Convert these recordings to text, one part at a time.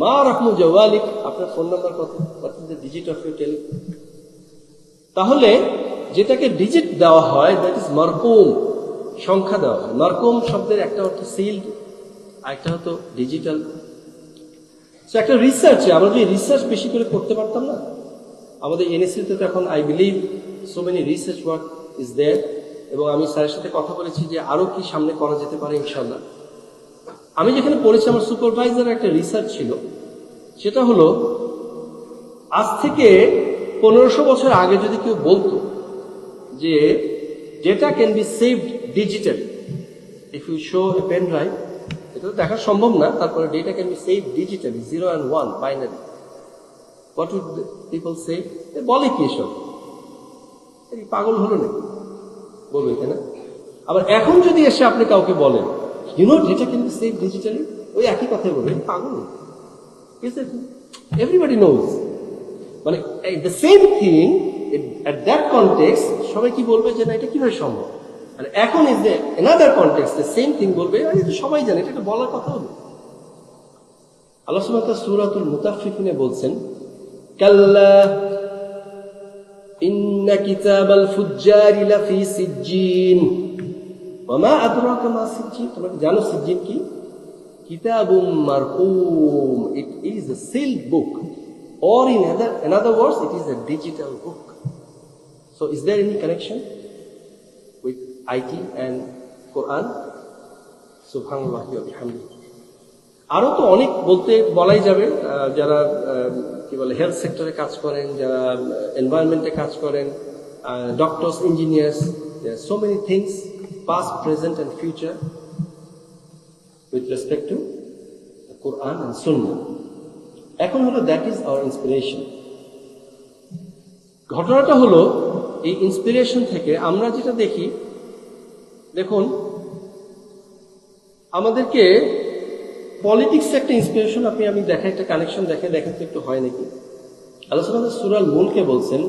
মা রাকমু জাওয়ালিক, আপনার phone number কত, what is the digit of your telephone. তাহলে যেটাকে ডিজিট দেওয়া হয় দ্যাট ইজ মারকুম, সংখ্যা দেওয়া হয়। মারকুম শব্দের একটা অর্থ সিল্ড, আরেকটা হতো ডিজিটাল। একটা রিসার্চে আমরা যদি রিসার্চ বেশি করে করতে পারতাম না, আমাদের এনএসসিতে তো এখন I believe so many research work is there, এবং আমি স্যারের সাথে কথা বলেছি যে আরো কি সামনে করা যেতে পারে ইনশাল্লাহ। আমি যেখানে পড়েছি আমার সুপারভাইজার একটা রিসার্চ ছিল, সেটা হলো আজ থেকে 1500 বছর আগে যদি কেউ বলতো যে data can be saved digital if you show a pen drive, এটা তো দেখা সম্ভব না, তারপরে data can be saved digitally 0 and 1 binary, what would people say? বলে কি এসব, পাগল হলো নাকি বলবে, তাই না? আবার এখন যদি এসে আপনি কাউকে বলেন you know data can be saved digitally, ওই একই কথাই বলবেন, পাগল। এভরিবডি নোজ, মানে the same thing at that context সবাই কি বলবে যে না এটা কিভাবে সম্ভব, আর এখন is the another context the same thing বলবে এটা সবাই জানে, এটা একটা বলার কথা হলো। আল্লাহ সুবহানাহু ওয়া তাআলা সূরাতুল মুতাফফিফিনে বলছেন কাল্লা ইন্না কিতাবাল ফুজ্জারি লাফি সিজ্জিন ওয়া মা আদরাকা মা সিজ্জিন, তোমরা জানো সিজ্জিন কি? কিতাবুম মারকুম, it is a sealed book, or in another words it is a digital book. So is there any connection with IT and Quran? Subhanallah wa bihamdihi. আরো তো অনেক বলাই যাবে, যারা কি বলে হেলথ সেক্টরে কাজ করেন, যারা এনভায়রনমেন্টে কাজ করেন, doctors, engineers, so many things past, present and future with respect to the Quran and Sunnah. এখন হলো দ্যাট ইজ আওয়ার ইন্সপিরেশন। ঘটনাটা হলো এই ইন্সপিরেশন থেকে আমরা যেটা দেখি, দেখুন আমাদেরকে পলিটিক্স একটা ইন্সপিরেশন, আমি দেখা একটা কানেকশন দেখেন তো একটু হয় নাকি। আল্লাহ সুবহানাহু ওয়া তাআলা সূরা মুলকে বলছেন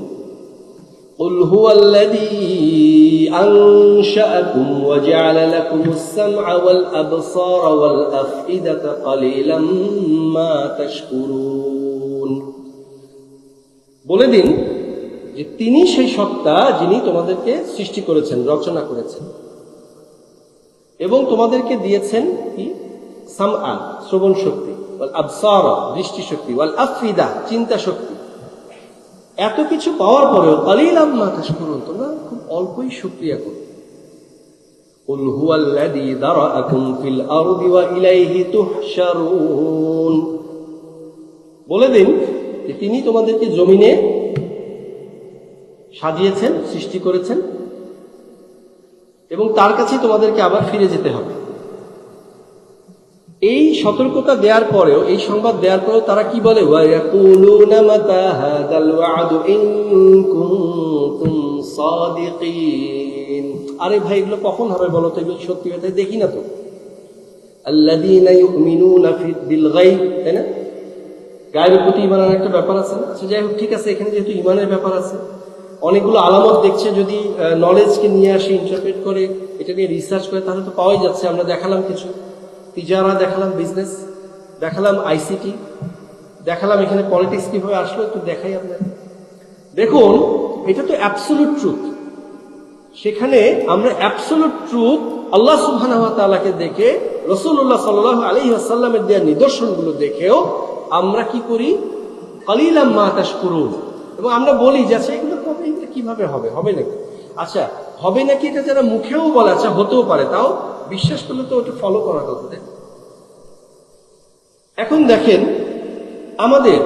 قل هو الذي أنشأكم وجعل لكم السمع والأبصار والأفئدة قليلا ما تشكرون। বলে দিন যে তিনি সেই সত্তা যিনি তোমাদেরকে সৃষ্টি করেছেন, রচনা করেছেন, এবং তোমাদেরকে দিয়েছেন কি? সামআ, শ্রবণ শক্তি, ওয়াল আবসারা, দৃষ্টি শক্তি, ওয়াল আফইদা, চিন্তা শক্তি। এত কিছু পাওয়ার পরেও কালিলাম মা তাশকুরুন, তোমরা খুব অল্পই শুকরিয়া করো। কুল হুয়াল্লাযী দারাআকুম ফিল আরদি ওয়া ইলাইহি তুহশারুন। বলে দিন যে তিনি তোমাদেরকে জমিনে সাজিয়েছেন, সৃষ্টি করেছেন, এবং তার কাছে তোমাদেরকে আবার ফিরে যেতে হবে। এই সতর্কতা দেওয়ার পরেও, এই সংবাদ দেওয়ার পরেও তারা কি বলে? ওয়ায়াকুলুনা মাতা হাযাল ওয়া'দু ইন কুনতুম সাদিকিন। আরে ভাই এগুলো কখন হবে বলো তো, এগুলো সত্যি কথা দেখি না তো। আল্লাযীনা ইউমিনুনা বিল গায়ব, তাই না? গায়বের প্রতি ঈমানের একটা ব্যাপার আছে না? আচ্ছা যাই হোক, ঠিক আছে, এখানে যেহেতু ঈমানের ব্যাপার আছে, অনেকগুলো আলামত দেখছে, যদি নলেজকে নিয়ে আসে, ইন্টারপ্রেট করে, এটা নিয়ে রিসার্চ করে, তাহলে তো পাওয়াই যাচ্ছে। আমরা দেখালাম কিছু তিজারা, দেখালাম বিজনেস, দেখালাম আইসিটি, দেখালাম এখানে পলিটিক্স কিভাবে আসলো, একটু দেখাই আপনাকে। দেখুন এটা তো অ্যাবসলিউট ট্রুথ। সেখানে আমরা অ্যাবসলিউট ট্রুথ আল্লাহ সুবহানাহু ওয়া তাআলাকে দেখে, রাসূলুল্লাহ সাল্লাল্লাহু আলাইহি ওয়াসাল্লামের দেওয়া নিদর্শনগুলো দেখেও আমরা কি করি? কালিলাম মা তাশকুরুন। এবং আমরা বলি যে আচ্ছা এগুলো কবে, এটা কিভাবে হবে, হবে নাকি? আচ্ছা হবে নাকি এটা যারা মুখেও বলে, আচ্ছা হতেও পারে, তাও বিশ্বাস করলে তো ওটা ফলো করার কথা। এখন দেখেন আমাদের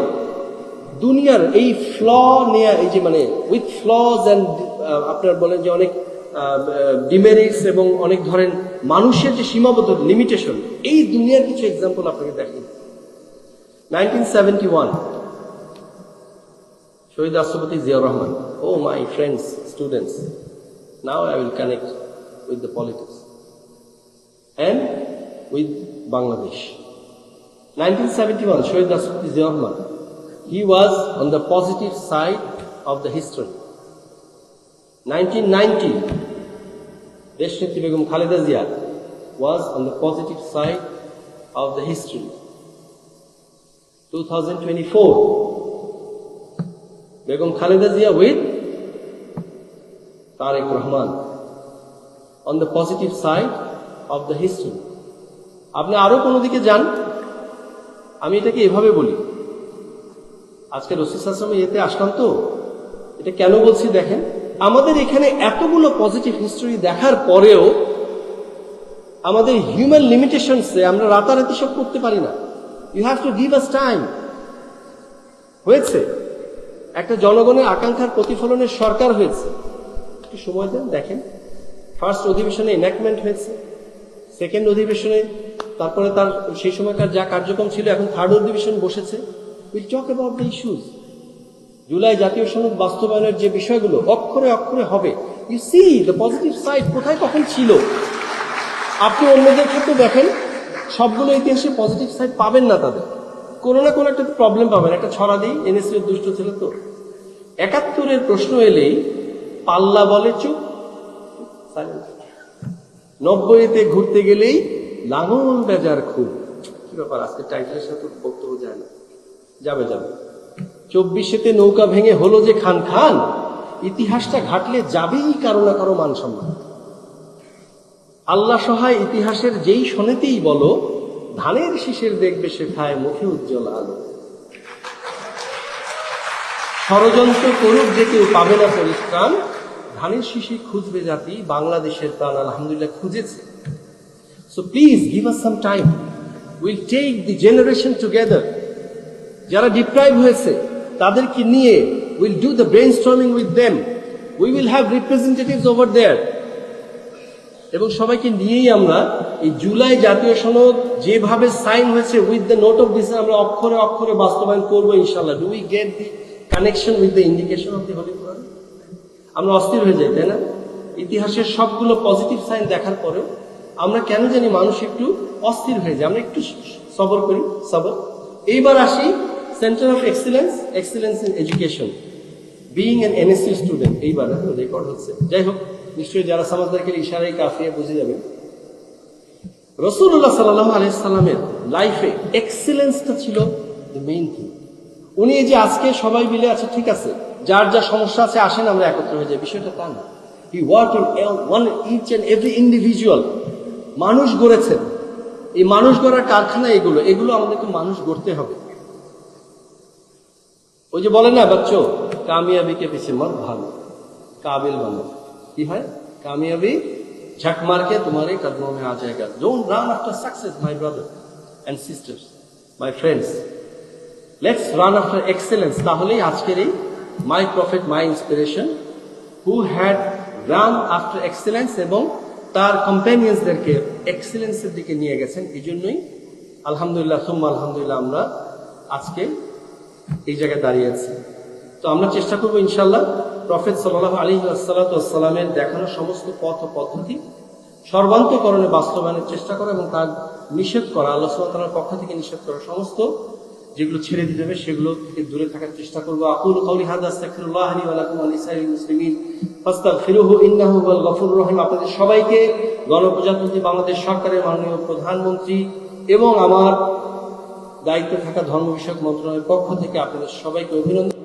দুনিয়ার এই ফ্ল নেয়া, এই যে মানে উইথ ফ্লজ অ্যান্ড আপনার বলেন যে অনেক ডিমেরিটস এবং অনেক ধরেন মানুষের যে সীমাবদ্ধ লিমিটেশন, এই দুনিয়ার কিছু এক্সাম্পল আপনাকে দেখেন। 1971 শহীদ রাষ্ট্রপতি Ziaur Rahman. Oh my friends, students, now I will connect with the politics and with Bangladesh. 1971, Shahid Rashtrapati Ziaur Rahman, he was on the positive side of the history. 1990, Deshneti Begum Khaleda Zia was on the positive side of the history. 2024, Begum Khaleda Zia with Tariq Rahman on the positive side of the history. আপনি আরো কোনো দিকে যান, আমি এটাকে এভাবে বলি, আজকে রাসূল সাল্লাল্লাহু আলাইহি ওয়াসাল্লাম এতে আসলাম তো, এটা কেন বলছি দেখেন, আমাদের এখানে এতগুলো পজিটিভ হিস্টরি দেখার পরেও আমাদের হিউম্যান লিমিটেশনসে আমরা রাতারাতি সব করতে পারি না। You have to give us time. হয়েছে একটা জনগণের আকাঙ্ক্ষার প্রতিফলনের সরকার হয়েছে, একটু সময় দেন, দেখেন ফার্স্ট অধিবেশনে এনাক্টমেন্ট হয়েছে, সেকেন্ড অধিবেশনে তারপরে তার সেই সময়কার যা কার্যক্রম ছিল, এখন থার্ড অধিবেশন বসেছে। Will talk about the issues. জুলাই জাতীয় সনদ বাস্তবায়নের যে বিষয়গুলো অক্ষরে অক্ষরে হবে। You see the positive side কোথায় কখন ছিল। আপনি অন্যদের ক্ষেত্রে দেখেন, সবগুলো ইতিহাসে পজিটিভ সাইড পাবেন না, তাদের কোনো না কোনো একটা প্রবলেম পাবেন। একটা ছড়া দিই, এনএসির দুষ্ট ছিল তো, ৭১-এর প্রশ্ন এলেই পাল্লা বলে চুপ, ৯০-তে ঘুরতে গেলেই লাঙল বেজার খুব। কি ব্যাপার, আজকে টাইটেলের সাথে বক্তব্য যায় না, যাবে যাবে। ২৪-তে নৌকা ভেঙে হলো যে খান খান, ইতিহাসটা ঘাটলে যাবেই কারো না কারো মান সম্মান। আল্লাহ সহায় ইতিহাসের যেই শোনেতেই বলো, ধানের শীষের দেখবে সে খায় মুখে উজ্জ্বল আলো। ষড়যন্ত্র করুক যে কেউ পাবে না পরিত্রাণ, ধানের শীষে খুঁজবে জাতি বাংলাদেশের প্রাণ। আলহামদুলিল্লাহ খুঁজেছে। So please give us some time, will take the generation together. যারা ডিপ্রাইভ হয়েছে তাদেরকে নিয়ে will do the brainstorming with them, we will have representatives over there. এবং সবাইকে নিয়েই আমরা এই জুলাই জাতীয় সনদ যেভাবে সাইন হয়েছে with the note of dissent, আমরা অক্ষরে অক্ষরে বাস্তবায়ন করবো ইনশাল্লাহ। Do we get the connection with the indication of the holy Quran? আমরা অস্থির হয়ে যাই, তাই না? ইতিহাসের সবগুলো পজিটিভ সাইন দেখার পরে আমরা কেন জানি মানুষ একটু অস্থির হয়ে যায়। আমরা একটু সবর করি, সবর। এইবার আসি centre of excellence, excellence in education, being an NSC student. এইবার রেকর্ড হচ্ছে, যাই হোক, নিশ্চয়ই যারা সমাজদারকে ইশারায় কাফিয়ে বুঝে যাবেন। রাসূলুল্লাহ সাল্লাল্লাহু আলাইহি সাল্লামের লাইফে এক্সিলেন্সটা ছিল দ্য মেইন থিং। উনি এই যে আজকে সবাই মিলে আছে, ঠিক আছে, যার যা সমস্যা আছে আসেন আমরা একত্র হয়ে যাই, বিষয়টা তা না। He work in one each and every individual. মানুষ গড়েছেন, এই মানুষ গড়ার কারখানা এগুলো, এগুলো আমাদেরকে মানুষ গড়তে হবে। ওই যে বলে না বাচ্চো, কামিয়াবিকে পিছে মত ভালো, কাবিল বানো। কি হয়? কামিয়াবি ঝাঁক মার के तुम्हारे कदमों में आ जाएगा। Don't run after success, my brother and sisters, my friends. Let's run after excellence. তাহলেই আজকের এই my prophet, my inspiration, who had run after excellence এবং তার কম্পেনিয়ন্সদেরকে এক্সেলেন্সের দিকে নিয়ে গেছেন। এই জন্যই আলহামদুলিল্লাহ সুম্মা আলহামদুলিল্লাহ আমরা আজকে এই জায়গায় দাঁড়িয়ে আছি। তো আমরা চেষ্টা করবো ইনশাল্লাহ প্রফেট সাল্লাল্লাহু আলাইহি ওয়াসাল্লামের দেখানো সমস্ত পথ ও পদ্ধতি সর্বান্তকরণে বাস্তবায়নের চেষ্টা করা এবং তার নিষেধ করা, আল্লাহ সুবহানাহু ওয়া তাআলার পক্ষ থেকে নিষেধ করা সমস্ত যেগুলো ছেড়ে দিতে হবে সেগুলো থেকে দূরে থাকার চেষ্টা করবো। আকুলু কাউলি হাযা আস্তাগফিরুল্লাহ লি ওয়া লাকুম ওয়া লিসাইরিল মুসলিমিন ফাস্তাগফিরুহু ইন্নাহু হুয়াল গফুরুর রহিম। আপনাদের সবাইকে গণপ্রজাতন্ত্রী বাংলাদেশ সরকারের মাননীয় প্রধানমন্ত্রী এবং আমার দায়িত্বে থাকা ধর্ম বিষয়ক মন্ত্রণালয়ের পক্ষ থেকে আপনাদের সবাইকে অভিনন্দন।